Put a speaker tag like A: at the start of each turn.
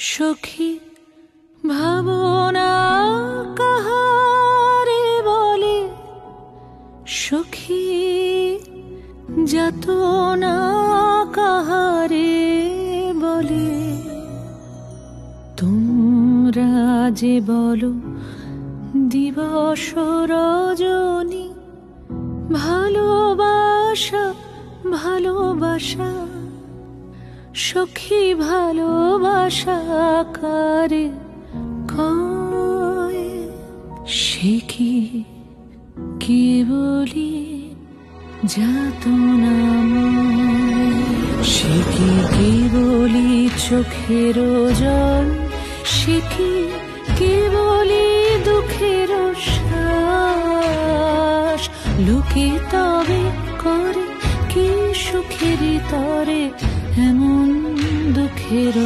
A: সখী ভাবনা কাহারে বলে, সখী যাতনা কাহারে বলে। তোমরা যে বলো দিবস রজনী, ভালোবাসা ভালোবাসা, সখী ভালোবাসা কারে কয়? সে কি কেবলি যাতনাময়? সে কি কেবলি চোখের জল? সে কি কেবলি দুঃখের শ্বাস? লোকে তবে করে কি সুখের তরে এমন দুঃখের